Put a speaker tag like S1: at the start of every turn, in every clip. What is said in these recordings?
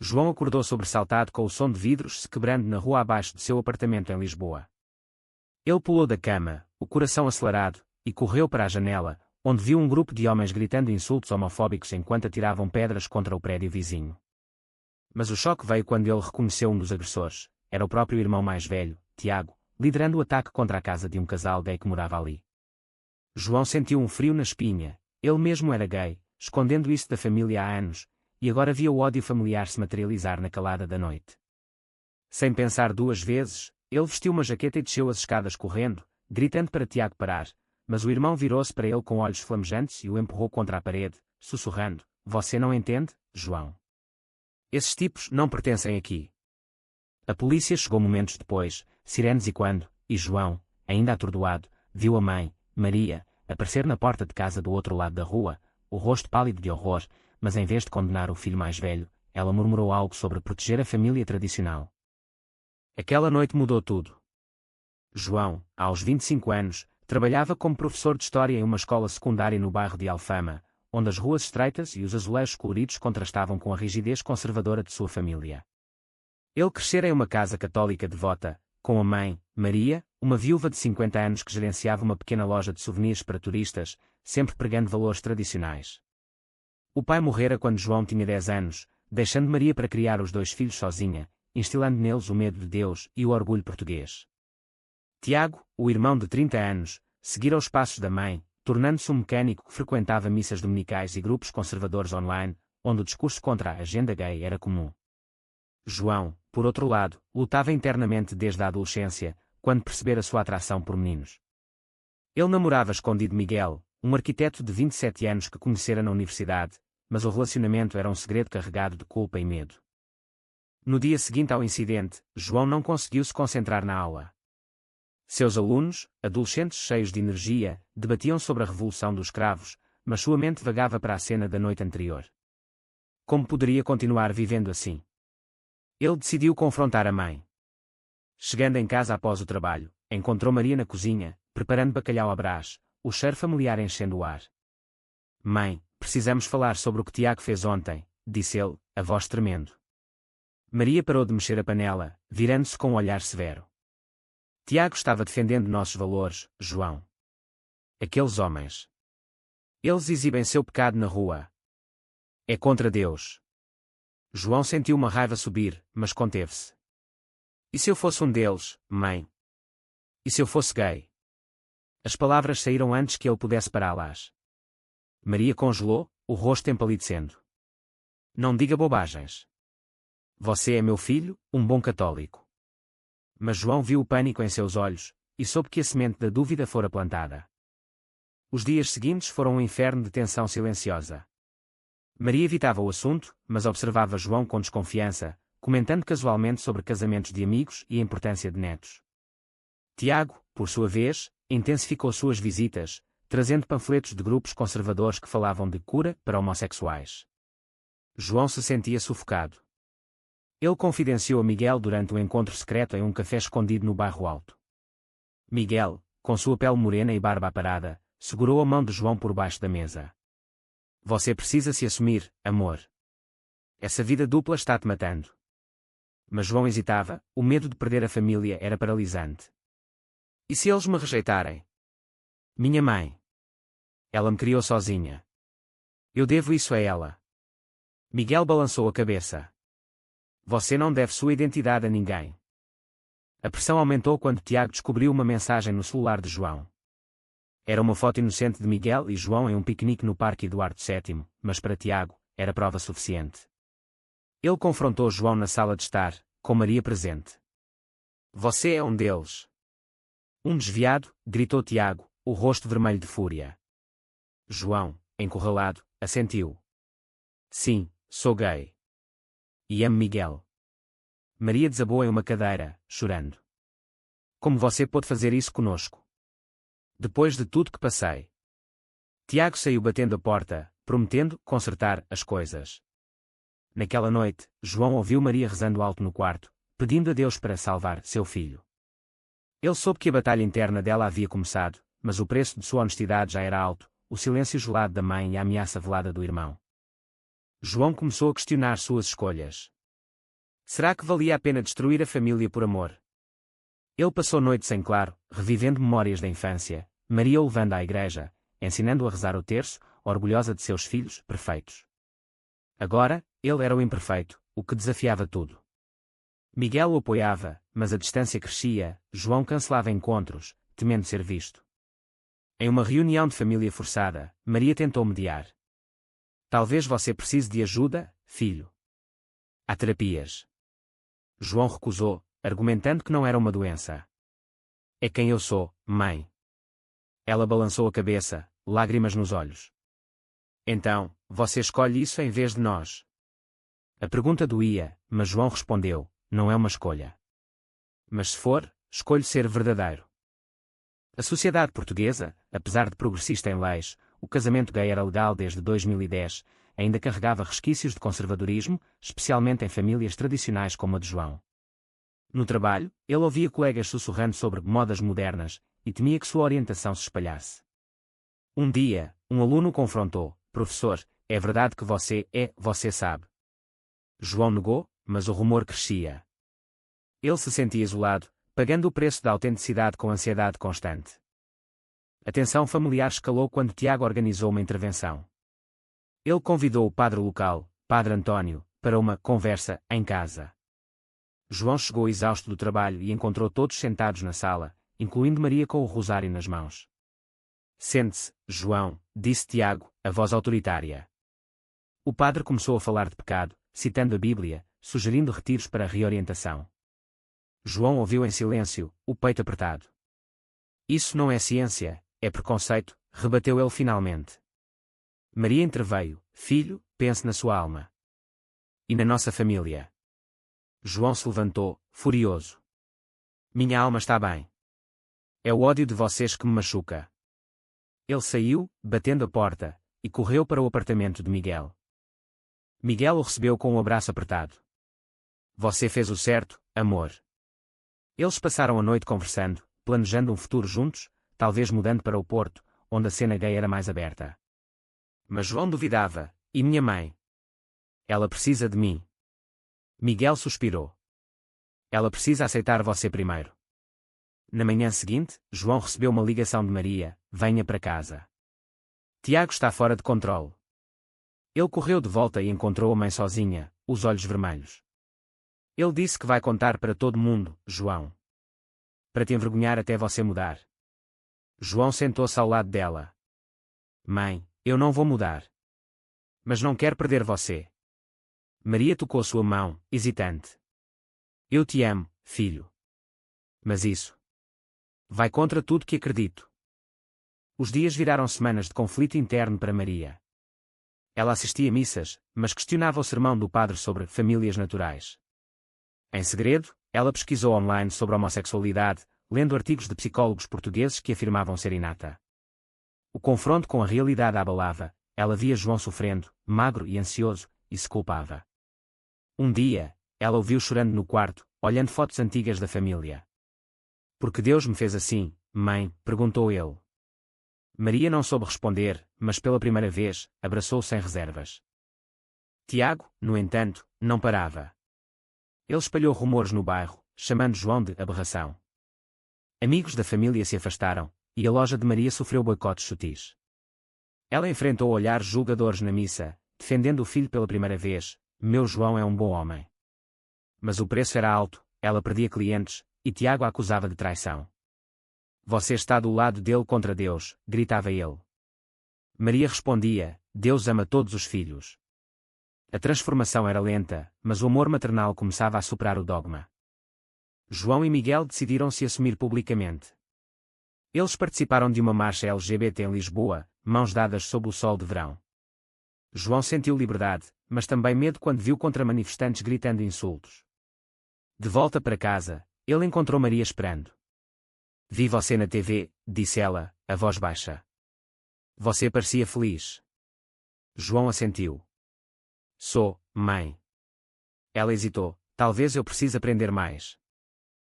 S1: João acordou sobressaltado com o som de vidros se quebrando na rua abaixo de seu apartamento em Lisboa. Ele pulou da cama, o coração acelerado, e correu para a janela, onde viu um grupo de homens gritando insultos homofóbicos enquanto atiravam pedras contra o prédio vizinho. Mas o choque veio quando ele reconheceu um dos agressores. Era o próprio irmão mais velho, Tiago, liderando o ataque contra a casa de um casal gay que morava ali. João sentiu um frio na espinha. Ele mesmo era gay, escondendo isso da família há anos, e agora via o ódio familiar se materializar na calada da noite. Sem pensar duas vezes, ele vestiu uma jaqueta e desceu as escadas correndo, gritando para Tiago parar, mas o irmão virou-se para ele com olhos flamejantes e o empurrou contra a parede, sussurrando: "Você não entende, João? Esses tipos não pertencem aqui." A polícia chegou momentos depois, sirenes e João, ainda atordoado, viu a mãe, Maria, aparecer na porta de casa do outro lado da rua, o rosto pálido de horror, mas em vez de condenar o filho mais velho, ela murmurou algo sobre proteger a família tradicional. Aquela noite mudou tudo. João, aos 25 anos, trabalhava como professor de história em uma escola secundária no bairro de Alfama, onde as ruas estreitas e os azulejos coloridos contrastavam com a rigidez conservadora de sua família. Ele crescera em uma casa católica devota, com a mãe, Maria, uma viúva de 50 anos que gerenciava uma pequena loja de souvenirs para turistas, sempre pregando valores tradicionais. O pai morrera quando João tinha 10 anos, deixando Maria para criar os dois filhos sozinha, instilando neles o medo de Deus e o orgulho português. Tiago, o irmão de 30 anos, seguira os passos da mãe, tornando-se um mecânico que frequentava missas dominicais e grupos conservadores online, onde o discurso contra a agenda gay era comum. João, por outro lado, lutava internamente desde a adolescência, quando percebera sua atração por meninos. Ele namorava escondido Miguel, um arquiteto de 27 anos que conhecera na universidade, mas o relacionamento era um segredo carregado de culpa e medo. No dia seguinte ao incidente, João não conseguiu se concentrar na aula. Seus alunos, adolescentes cheios de energia, debatiam sobre a revolução dos escravos, mas sua mente vagava para a cena da noite anterior. Como poderia continuar vivendo assim? Ele decidiu confrontar a mãe. Chegando em casa após o trabalho, encontrou Maria na cozinha, preparando bacalhau à brás, o cheiro familiar enchendo o ar. "Mãe, precisamos falar sobre o que Tiago fez ontem", disse ele, a voz tremendo. Maria parou de mexer a panela, virando-se com um olhar severo. "Tiago estava defendendo nossos valores, João. Aqueles homens. Eles exibem seu pecado na rua. É contra Deus." João sentiu uma raiva subir, mas conteve-se. "E se eu fosse um deles, mãe? E se eu fosse gay?" As palavras saíram antes que ele pudesse pará-las. Maria congelou, o rosto empalidecendo. "Não diga bobagens. Você é meu filho, um bom católico." Mas João viu o pânico em seus olhos, e soube que a semente da dúvida fora plantada. Os dias seguintes foram um inferno de tensão silenciosa. Maria evitava o assunto, mas observava João com desconfiança, comentando casualmente sobre casamentos de amigos e a importância de netos. Tiago, por sua vez, intensificou suas visitas, trazendo panfletos de grupos conservadores que falavam de cura para homossexuais. João se sentia sufocado. Ele confidenciou a Miguel durante um encontro secreto em um café escondido no bairro Alto. Miguel, com sua pele morena e barba aparada, segurou a mão de João por baixo da mesa. "Você precisa se assumir, amor. Essa vida dupla está-te matando." Mas João hesitava, o medo de perder a família era paralisante. "E se eles me rejeitarem? Minha mãe. Ela me criou sozinha. Eu devo isso a ela." Miguel balançou a cabeça. "Você não deve sua identidade a ninguém." A pressão aumentou quando Tiago descobriu uma mensagem no celular de João. Era uma foto inocente de Miguel e João em um piquenique no Parque Eduardo VII, mas para Tiago, era prova suficiente. Ele confrontou João na sala de estar, com Maria presente. "Você é um deles." "Um desviado", gritou Tiago, o rosto vermelho de fúria. João, encurralado, assentiu. "Sim, sou gay. E amo Miguel." Maria desabou em uma cadeira, chorando. "Como você pôde fazer isso conosco? Depois de tudo que passei." Tiago saiu batendo a porta, prometendo consertar as coisas. Naquela noite, João ouviu Maria rezando alto no quarto, pedindo a Deus para salvar seu filho. Ele soube que a batalha interna dela havia começado, mas o preço de sua honestidade já era alto, o silêncio gelado da mãe e a ameaça velada do irmão. João começou a questionar suas escolhas. Será que valia a pena destruir a família por amor? Ele passou noites em claro, revivendo memórias da infância, Maria o levando à igreja, ensinando-o a rezar o terço, orgulhosa de seus filhos perfeitos. Agora, ele era o imperfeito, o que desafiava tudo. Miguel o apoiava, mas a distância crescia, João cancelava encontros, temendo ser visto. Em uma reunião de família forçada, Maria tentou mediar. Talvez você precise de ajuda, filho. Há terapias. João recusou, argumentando que não era uma doença. É quem eu sou, mãe. Ela balançou a cabeça, lágrimas nos olhos. Então, você escolhe isso em vez de nós. A pergunta doía, mas João respondeu, não é uma escolha. Mas se for, escolho ser verdadeiro. A sociedade portuguesa, apesar de progressista em leis, o casamento gay era legal desde 2010, ainda carregava resquícios de conservadorismo, especialmente em famílias tradicionais como a de João. No trabalho, ele ouvia colegas sussurrando sobre modas modernas, e temia que sua orientação se espalhasse. Um dia, um aluno o confrontou, professor, é verdade que você sabe. João negou, mas o rumor crescia. Ele se sentia isolado, pagando o preço da autenticidade com ansiedade constante. A tensão familiar escalou quando Tiago organizou uma intervenção. Ele convidou o padre local, Padre António, para uma conversa em casa. João chegou exausto do trabalho e encontrou todos sentados na sala, incluindo Maria com o rosário nas mãos. Sente-se, João, disse Tiago, a voz autoritária. O padre começou a falar de pecado, citando a Bíblia, sugerindo retiros para a reorientação. João ouviu em silêncio, o peito apertado. Isso não é ciência, é preconceito, rebateu ele finalmente. Maria interveio, filho, pense na sua alma. E na nossa família. João se levantou, furioso. Minha alma está bem. É o ódio de vocês que me machuca. Ele saiu, batendo a porta, e correu para o apartamento de Miguel. Miguel o recebeu com um abraço apertado. Você fez o certo, amor. Eles passaram a noite conversando, planejando um futuro juntos, talvez mudando para o Porto, onde a cena gay era mais aberta. Mas João duvidava, e minha mãe? Ela precisa de mim. Miguel suspirou. Ela precisa aceitar você primeiro. Na manhã seguinte, João recebeu uma ligação de Maria, venha para casa. Tiago está fora de controle. Ele correu de volta e encontrou a mãe sozinha, os olhos vermelhos. Ele disse que vai contar para todo mundo, João. Para te envergonhar até você mudar. João sentou-se ao lado dela. Mãe, eu não vou mudar. Mas não quero perder você. Maria tocou sua mão, hesitante. Eu te amo, filho. Mas isso vai contra tudo que acredito. Os dias viraram semanas de conflito interno para Maria. Ela assistia a missas, mas questionava o sermão do padre sobre famílias naturais. Em segredo, ela pesquisou online sobre homossexualidade, lendo artigos de psicólogos portugueses que afirmavam ser inata. O confronto com a realidade a abalava, ela via João sofrendo, magro e ansioso, e se culpava. Um dia, ela o viu chorando no quarto, olhando fotos antigas da família. Por que Deus me fez assim, mãe? Perguntou ele. Maria não soube responder, mas pela primeira vez, abraçou sem reservas. Tiago, no entanto, não parava. Ele espalhou rumores no bairro, chamando João de aberração. Amigos da família se afastaram, e a loja de Maria sofreu boicotes sutis. Ela enfrentou olhares julgadores na missa, defendendo o filho pela primeira vez, meu João é um bom homem. Mas o preço era alto, ela perdia clientes, e Tiago a acusava de traição. Você está do lado dele contra Deus, gritava ele. Maria respondia, Deus ama todos os filhos. A transformação era lenta, mas o amor maternal começava a superar o dogma. João e Miguel decidiram se assumir publicamente. Eles participaram de uma marcha LGBT em Lisboa, mãos dadas sob o sol de verão. João sentiu liberdade, mas também medo quando viu contra-manifestantes gritando insultos. De volta para casa, ele encontrou Maria esperando. Vi você na TV, disse ela, a voz baixa. Você parecia feliz. João assentiu. Sou, mãe. Ela hesitou, talvez eu precise aprender mais.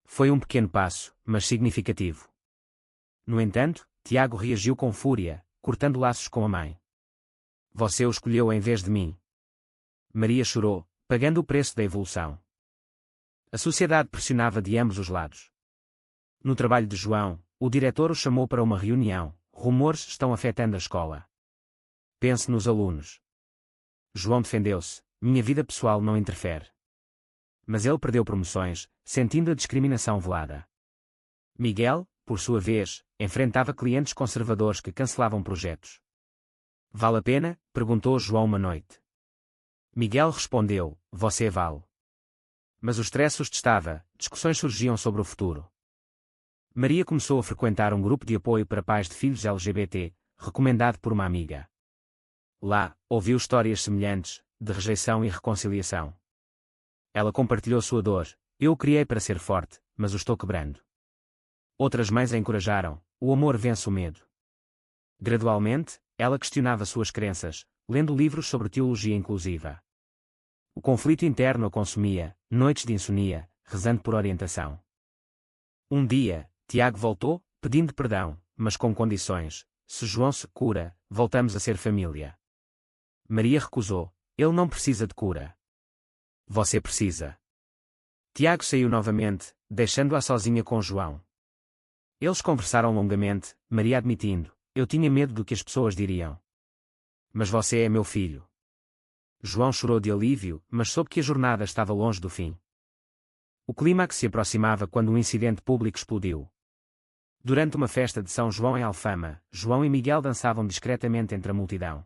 S1: Foi um pequeno passo, mas significativo. No entanto, Tiago reagiu com fúria, cortando laços com a mãe. Você o escolheu em vez de mim. Maria chorou, pagando o preço da evolução. A sociedade pressionava de ambos os lados. No trabalho de João, o diretor o chamou para uma reunião. Rumores estão afetando a escola. Pense nos alunos. João defendeu-se. Minha vida pessoal não interfere. Mas ele perdeu promoções, sentindo a discriminação velada. Miguel, por sua vez, enfrentava clientes conservadores que cancelavam projetos. Vale a pena? Perguntou João uma noite. Miguel respondeu, você vale. Mas o stress os testava, discussões surgiam sobre o futuro. Maria começou a frequentar um grupo de apoio para pais de filhos LGBT, recomendado por uma amiga. Lá, ouviu histórias semelhantes, de rejeição e reconciliação. Ela compartilhou sua dor. Eu o criei para ser forte, mas o estou quebrando. Outras mães a encorajaram. O amor vence o medo. Gradualmente, ela questionava suas crenças, lendo livros sobre teologia inclusiva. O conflito interno a consumia, noites de insônia, rezando por orientação. Um dia, Tiago voltou, pedindo perdão, mas com condições. Se João se cura, voltamos a ser família. Maria recusou. Ele não precisa de cura. Você precisa. Tiago saiu novamente, deixando-a sozinha com João. Eles conversaram longamente, Maria admitindo, eu tinha medo do que as pessoas diriam. Mas você é meu filho. João chorou de alívio, mas soube que a jornada estava longe do fim. O clímax se aproximava quando um incidente público explodiu. Durante uma festa de São João em Alfama, João e Miguel dançavam discretamente entre a multidão.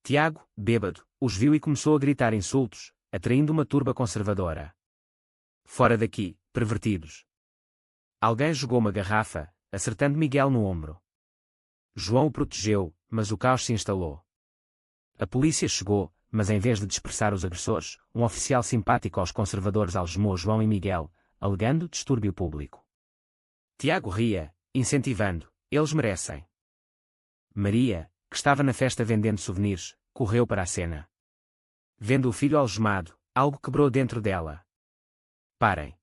S1: Tiago, bêbado, os viu e começou a gritar insultos, atraindo uma turba conservadora. Fora daqui, pervertidos. Alguém jogou uma garrafa, acertando Miguel no ombro. João o protegeu, mas o caos se instalou. A polícia chegou, mas em vez de dispersar os agressores, um oficial simpático aos conservadores algemou João e Miguel, alegando distúrbio público. Tiago ria, incentivando, eles merecem. Maria, que estava na festa vendendo souvenirs, correu para a cena. Vendo o filho algemado, algo quebrou dentro dela. Parem.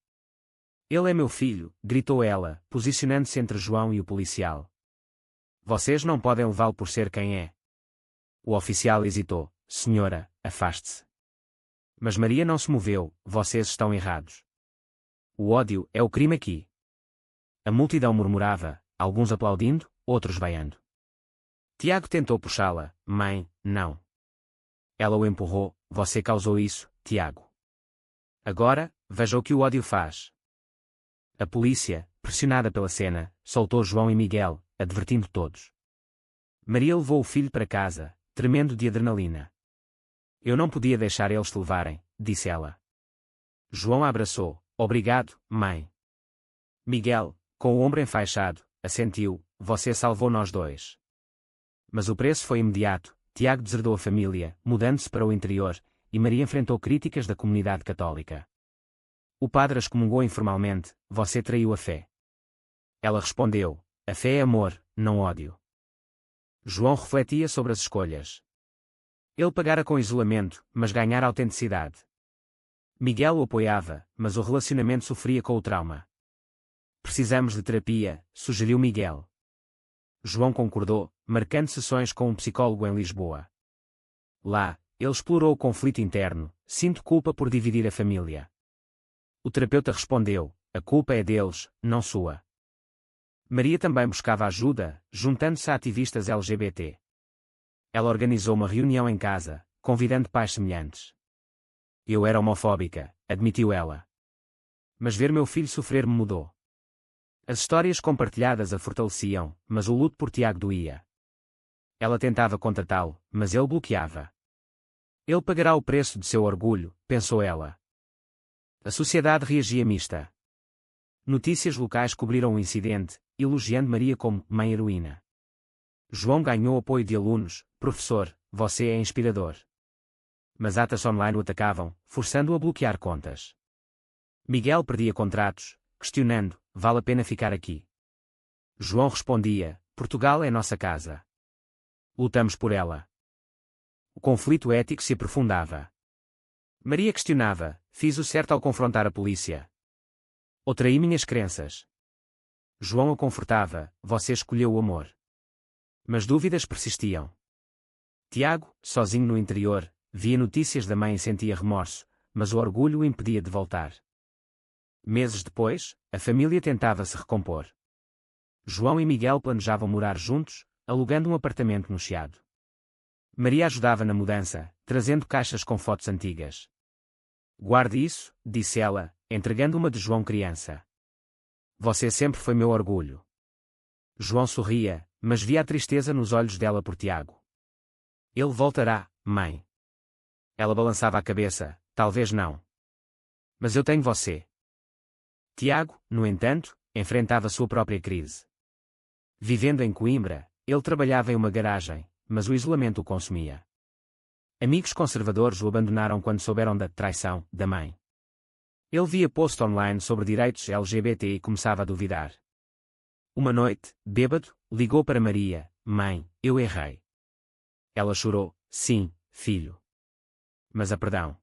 S1: Ele é meu filho, gritou ela, posicionando-se entre João e o policial. Vocês não podem levá-lo por ser quem é. O oficial hesitou. Senhora, afaste-se. Mas Maria não se moveu, vocês estão errados. O ódio é o crime aqui. A multidão murmurava, alguns aplaudindo, outros vaiando. Tiago tentou puxá-la, mãe, não. Ela o empurrou, você causou isso, Tiago. Agora, veja o que o ódio faz. A polícia, pressionada pela cena, soltou João e Miguel, advertindo todos. Maria levou o filho para casa, tremendo de adrenalina. Eu não podia deixar eles te levarem, disse ela. João a abraçou, obrigado, mãe. Miguel, com o ombro enfaixado, assentiu, você salvou nós dois. Mas o preço foi imediato, Tiago deserdou a família, mudando-se para o interior, e Maria enfrentou críticas da comunidade católica. O padre excomungou informalmente, você traiu a fé. Ela respondeu, a fé é amor, não ódio. João refletia sobre as escolhas. Ele pagara com isolamento, mas ganhara autenticidade. Miguel o apoiava, mas o relacionamento sofria com o trauma. Precisamos de terapia, sugeriu Miguel. João concordou, marcando sessões com um psicólogo em Lisboa. Lá, ele explorou o conflito interno, sinto culpa por dividir a família. O terapeuta respondeu, a culpa é deles, não sua. Maria também buscava ajuda, juntando-se a ativistas LGBT. Ela organizou uma reunião em casa, convidando pais semelhantes. Eu era homofóbica, admitiu ela. Mas ver meu filho sofrer me mudou. As histórias compartilhadas a fortaleciam, mas o luto por Tiago doía. Ela tentava contatá-lo, mas ele bloqueava. Ele pagará o preço de seu orgulho, pensou ela. A sociedade reagia mista. Notícias locais cobriram o incidente, elogiando Maria como mãe heroína. João ganhou apoio de alunos, professor, você é inspirador. Mas atas online o atacavam, forçando-o a bloquear contas. Miguel perdia contratos, questionando, vale a pena ficar aqui? João respondia, Portugal é nossa casa. Lutamos por ela. O conflito ético se aprofundava. Maria questionava, fiz o certo ao confrontar a polícia. Ou traí minhas crenças? João a confortava, você escolheu o amor. Mas dúvidas persistiam. Tiago, sozinho no interior, via notícias da mãe e sentia remorso, mas o orgulho o impedia de voltar. Meses depois, a família tentava se recompor. João e Miguel planejavam morar juntos, alugando um apartamento no Chiado. Maria ajudava na mudança, trazendo caixas com fotos antigas. Guarde isso, disse ela, entregando uma de João criança. Você sempre foi meu orgulho. João sorria, mas via a tristeza nos olhos dela por Tiago. Ele voltará, mãe. Ela balançava a cabeça, talvez não. Mas eu tenho você. Tiago, no entanto, enfrentava sua própria crise. Vivendo em Coimbra, ele trabalhava em uma garagem, mas o isolamento o consumia. Amigos conservadores o abandonaram quando souberam da traição da mãe. Ele via post online sobre direitos LGBT e começava a duvidar. Uma noite, bêbado, ligou para Maria: Mãe, eu errei. Ela chorou: Sim, filho. Mas a perdão.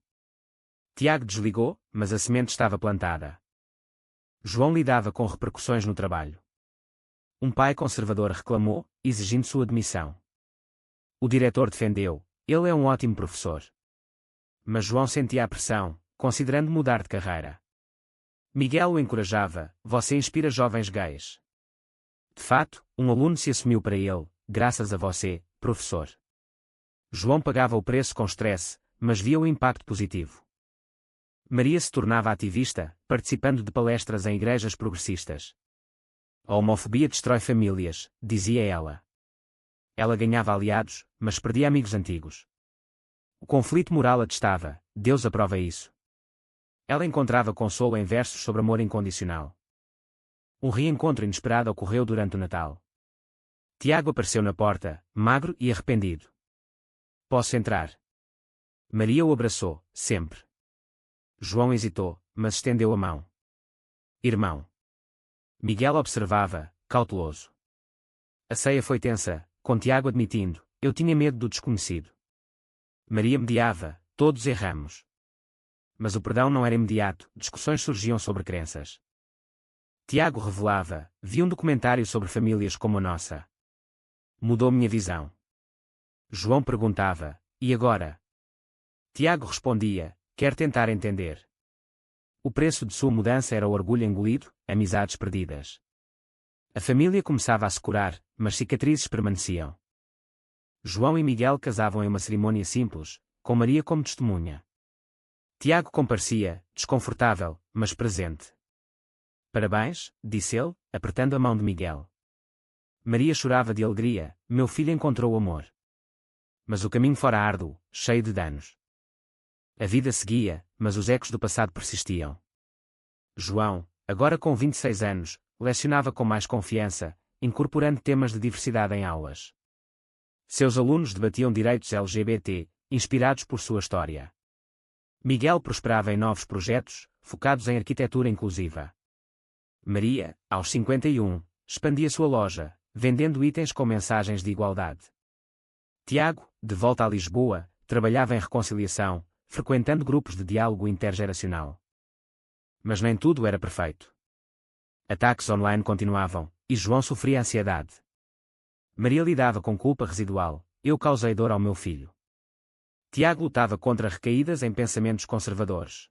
S1: Tiago desligou, mas a semente estava plantada. João lidava com repercussões no trabalho. Um pai conservador reclamou, exigindo sua demissão. O diretor defendeu: ele é um ótimo professor. Mas João sentia a pressão, considerando mudar de carreira. Miguel o encorajava: você inspira jovens gays. De fato, um aluno se assumiu para ele: graças a você, professor. João pagava o preço com estresse, mas via o impacto positivo. Maria se tornava ativista, participando de palestras em igrejas progressistas. A homofobia destrói famílias, dizia ela. Ela ganhava aliados, mas perdia amigos antigos. O conflito moral atestava: Deus aprova isso. Ela encontrava consolo em versos sobre amor incondicional. Um reencontro inesperado ocorreu durante o Natal. Tiago apareceu na porta, magro e arrependido. Posso entrar? Maria o abraçou, sempre. João hesitou, mas estendeu a mão. Irmão. Miguel observava, cauteloso. A ceia foi tensa, com Tiago admitindo: eu tinha medo do desconhecido. Maria mediava: todos erramos. Mas o perdão não era imediato, discussões surgiam sobre crenças. Tiago revelava: vi um documentário sobre famílias como a nossa. Mudou minha visão. João perguntava: e agora? Tiago respondia: quer tentar entender. O preço de sua mudança era o orgulho engolido, amizades perdidas. A família começava a se curar, mas cicatrizes permaneciam. João e Miguel casavam em uma cerimônia simples, com Maria como testemunha. Tiago comparecia, desconfortável, mas presente. Parabéns, disse ele, apertando a mão de Miguel. Maria chorava de alegria: meu filho encontrou o amor. Mas o caminho fora árduo, cheio de danos. A vida seguia, mas os ecos do passado persistiam. João, agora com 26 anos, lecionava com mais confiança, incorporando temas de diversidade em aulas. Seus alunos debatiam direitos LGBT, inspirados por sua história. Miguel prosperava em novos projetos, focados em arquitetura inclusiva. Maria, aos 51, expandia sua loja, vendendo itens com mensagens de igualdade. Tiago, de volta a Lisboa, trabalhava em reconciliação, frequentando grupos de diálogo intergeracional. Mas nem tudo era perfeito. Ataques online continuavam, e João sofria ansiedade. Maria lidava com culpa residual: eu causei dor ao meu filho. Tiago lutava contra recaídas em pensamentos conservadores.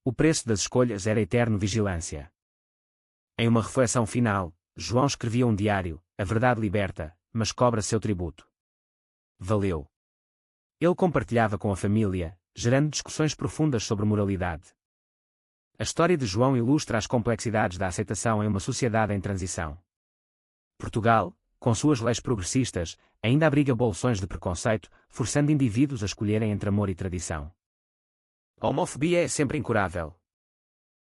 S1: O preço das escolhas era eterno vigilância. Em uma reflexão final, João escrevia um diário: a verdade liberta, mas cobra seu tributo. Valeu. Ele compartilhava com a família, gerando discussões profundas sobre moralidade. A história de João ilustra as complexidades da aceitação em uma sociedade em transição. Portugal, com suas leis progressistas, ainda abriga bolsões de preconceito, forçando indivíduos a escolherem entre amor e tradição. A homofobia é sempre incurável,